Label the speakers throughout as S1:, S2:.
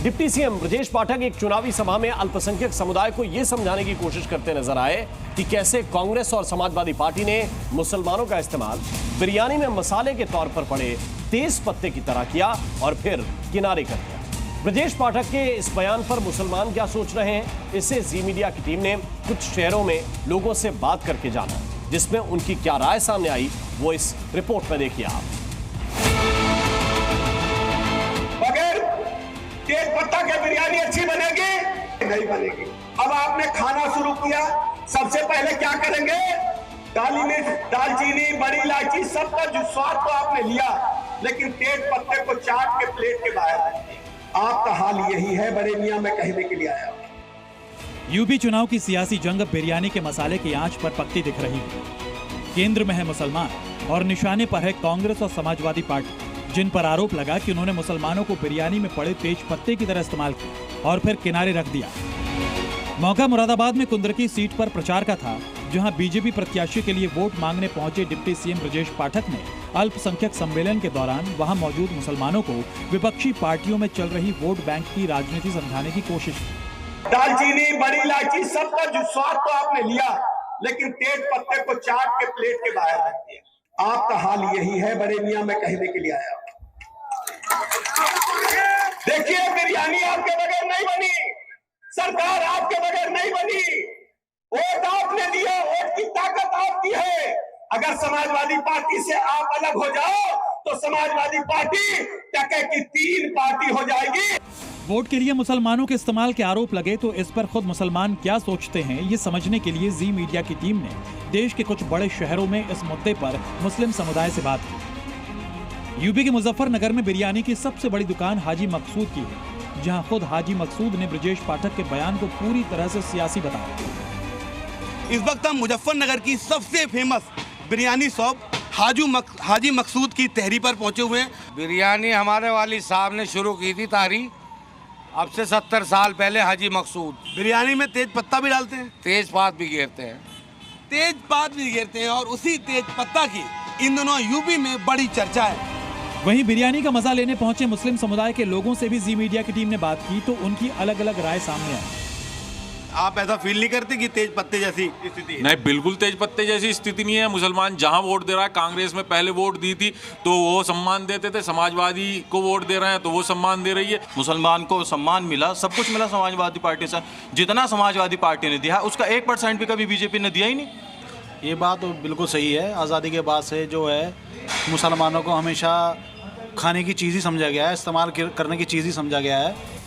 S1: Deputy CM Brajesh Pathak एक चुनावी सभा में अल्पसंख्यक समुदाय को यह समझाने की कोशिश करते नजर आए कि कैसे कांग्रेस और समाजवादी पार्टी ने मुसलमानों का इस्तेमाल बिरयानी में मसाले के तौर पर पड़े तेज पत्ते की तरह किया और फिर किनारे कर दिया। ब्रजेश पाठक के इस बयान पर मुसलमान क्या सोच रहे हैं, इससे जी मीडिया की टीम ने कुछ शहरों में लोगों से बात करके जाना, जिसमें उनकी क्या राय सामने आई वो इस रिपोर्ट में देखिए आप।
S2: तेज पत्ता के बिरयानी अच्छी बनेगी? नहीं बनेगी। अब आपने खाना शुरू किया, सबसे पहले क्या करेंगे? काली मिर्च, दालचीनी, बड़ी इलायची, सबका जो स्वाद तो आपने लिया, लेकिन तेज पत्ते को चाट के प्लेट के बाहर रख दिया। आपका हाल यही है, बड़े मियां मैं कहने के लिए आया।
S3: यूपी चुनाव की सियासी जंग बिरयानी के मसाले की आंच पर पकती दिख रही है। केंद्र में है मुसलमान और निशाने पर है कांग्रेस और समाजवादी पार्टी, जिन पर आरोप लगा कि उन्होंने मुसलमानों को बिरयानी में पड़े तेज पत्ते की तरह इस्तेमाल किया और फिर किनारे रख दिया। मौका मुरादाबाद में कुंदरकी सीट पर प्रचार का था, जहां बीजेपी प्रत्याशी के लिए वोट मांगने पहुंचे डिप्टी सीएम ब्रजेश पाठक ने अल्पसंख्यक सम्मेलन के दौरान वहां मौजूद मुसलमानों को विपक्षी पार्टियों में चल रही वोट बैंक की राजनीति समझाने की कोशिश की।
S2: दालचीनी, बड़ी इलायची, सबका जो स्वाद तो आपने लिया, लेकिन तेज पत्ते को चाट के प्लेट के बाहर रख दिया। आपका हाल यही है, बड़े मियां मैं कहने के लिए आया। देखिए, बिरयानी आपके बगैर नहीं बनी, सरकार आपके बगैर नहीं बनी। वोट आपने दिया, वोट की ताकत आपकी है। अगर समाजवादी पार्टी से आप अलग हो जाओ तो समाजवादी पार्टी टके की 3 पार्टी हो जाएगी।
S3: वोट के लिए मुसलमानों के इस्तेमाल के आरोप लगे तो इस पर खुद मुसलमान क्या सोचते हैं, ये समझने के लिए जी मीडिया की टीम ने देश के कुछ बड़े शहरों में इस मुद्दे पर मुस्लिम समुदाय से बात की। यूपी के मुजफ्फरनगर में बिरयानी की सबसे बड़ी दुकान हाजी मकसूद की है, जहां खुद हाजी मकसूद ने ब्रजेश पाठक के बयान को पूरी तरह से सियासी बताया।
S4: इस वक्त हम मुजफ्फरनगर की सबसे फेमस बिरयानी शॉप हाजी मकसूद की तहरी पर पहुंचे हुए हैं।
S5: बिरयानी हमारे वाली साहब ने शुरू की थी तारी, अब से 70 साल पहले हाजी मकसूद।
S4: बिरयानी में तेज पत्ता भी डालते हैं,
S5: तेज पात भी घेरते हैं।
S4: तेज पात भी घेरते हैं और उसी तेज पत्ता की इन दिनों यूपी में बड़ी चर्चा है।
S3: वहीं बिरयानी का मजा लेने पहुंचे मुस्लिम समुदाय के लोगों से भी जी मीडिया की टीम ने बात की तो उनकी अलग अलग राय सामने आई।
S4: आप ऐसा फील नहीं करते कि तेज पत्ते जैसी स्थिति है?
S6: नहीं, बिल्कुल तेज पत्ते जैसी स्थिति नहीं है। मुसलमान जहां वोट दे रहा है, कांग्रेस में पहले वोट दी थी तो वो सम्मान देते थे, समाजवादी को वोट दे रहे हैं तो वो सम्मान दे रही है।
S7: मुसलमान को सम्मान मिला, सब कुछ मिला समाजवादी पार्टी से। जितना समाजवादी पार्टी ने दिया उसका 1% भी कभी बीजेपी ने दिया ही नहीं।
S8: ये बात तो बिल्कुल सही है। आज़ादी के बाद से जो है मुसलमानों को हमेशा खाने की चीज़ ही समझा गया है, इस्तेमाल करने की चीज़ ही समझा गया है।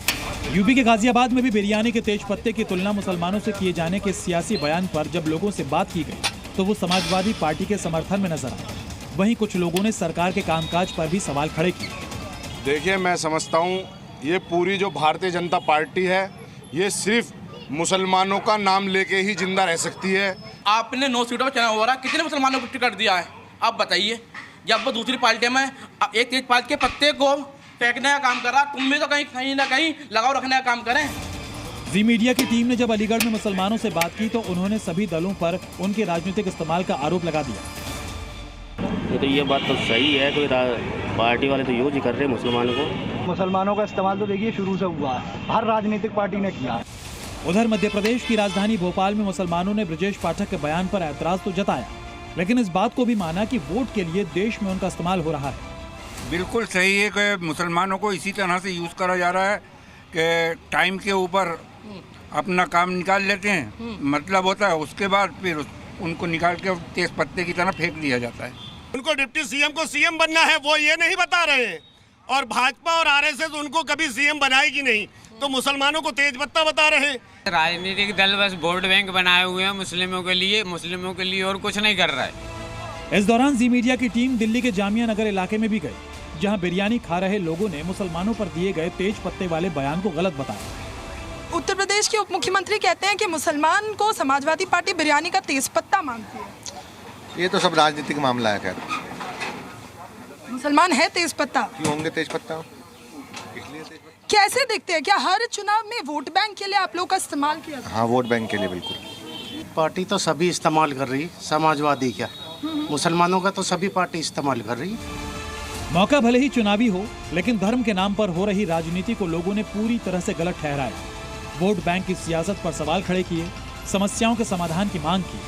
S3: यूपी के गाजियाबाद में भी बिरयानी के तेज पत्ते की तुलना मुसलमानों से किए जाने के सियासी बयान पर जब लोगों से बात की गई तो वो समाजवादी पार्टी के समर्थन में नजर आए। वहीं कुछ लोगों ने सरकार के कामकाज पर भी सवाल खड़े किए।
S9: देखिए, मैं समझता हूँ ये पूरी जो भारतीय जनता पार्टी है ये सिर्फ मुसलमानों का नाम लेके ही जिंदा रह सकती है।
S10: आपने 9 सीटों पर चुनाव हो रहा है, कितने मुसलमानों को टिकट दिया है आप बताइए। जब वो दूसरी पार्टी में एक तेज पात के पत्ते को फेंकने का काम कर रहा, तुम भी तो कहीं ना कहीं लगाव रखने का काम करें।
S3: जी मीडिया की टीम ने जब अलीगढ़ में मुसलमानों से बात की तो उन्होंने सभी दलों पर उनके राजनीतिक इस्तेमाल का आरोप लगा दिया।
S11: तो ये बात तो सही है, कोई पार्टी वाले तो यूज ही कर रहे हैं मुसलमानों को।
S12: मुसलमानों का इस्तेमाल तो देखिए शुरू से हुआ है, हर राजनीतिक पार्टी ने किया है।
S3: उधर मध्य प्रदेश की राजधानी भोपाल में मुसलमानों ने ब्रजेश पाठक के बयान पर ऐतराज तो जताया, लेकिन इस बात को भी माना कि वोट के लिए देश में उनका इस्तेमाल हो रहा है।
S13: बिल्कुल सही है कि मुसलमानों को इसी तरह से यूज़ करा जा रहा है कि टाइम के ऊपर अपना काम निकाल लेते हैं, मतलब होता है, उसके बाद फिर उनको निकाल के तेज पत्ते की तरह फेंक दिया जाता है।
S2: उनको डिप्टी सीएम को सीएम बनना है, वो ये नहीं बता रहे हैं, और भाजपा और आरएसएस उनको कभी सीएम बनाएगी नहीं, तो मुसलमानों को तेज पत्ता बता रहे हैं।
S14: राजनीतिक दल बस वोट बैंक बनाए हुए हैं मुस्लिमों के लिए और कुछ नहीं कर रहा है।
S3: इस दौरान जी मीडिया की टीम दिल्ली के जामिया नगर इलाके में भी गई, जहां बिरयानी खा रहे लोगों ने मुसलमानों पर दिए गए तेज पत्ते वाले बयान को गलत बताया।
S15: उत्तर प्रदेश के उप मुख्यमंत्री कहते हैं कि मुसलमान को समाजवादी पार्टी बिरयानी का तेज पत्ता मांगती है।
S16: ये तो सब राजनीतिक मामला है। खैर,
S15: मुसलमान है तेज पत्ता,
S16: क्यों होंगे तेज पत्ता?
S15: कैसे देखते हैं, क्या हर चुनाव में वोट बैंक के लिए आप लोग का इस्तेमाल किया?
S16: हाँ, वोट बैंक के लिए बिल्कुल।
S8: पार्टी तो सभी इस्तेमाल कर रही, समाजवादी क्या, मुसलमानों का तो सभी पार्टी इस्तेमाल कर रही।
S3: मौका भले ही चुनावी हो, लेकिन धर्म के नाम पर हो रही राजनीति को लोगों ने पूरी तरह से गलत ठहराया। वोट बैंक की सियासत पर सवाल खड़े किए, समस्याओं के समाधान की मांग की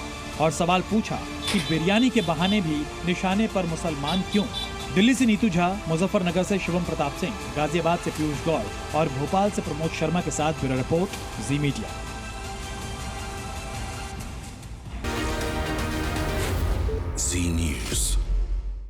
S3: और सवाल पूछा कि बिरयानी के बहाने भी निशाने पर मुसलमान क्यों। दिल्ली से नीतू झा, मुजफ्फरनगर से शिवम प्रताप सिंह, गाजियाबाद से पीयूष गौड़ और भोपाल से प्रमोद शर्मा के साथ ब्यूरो रिपोर्ट, जी मीडिया।
S17: जी न्यूज़।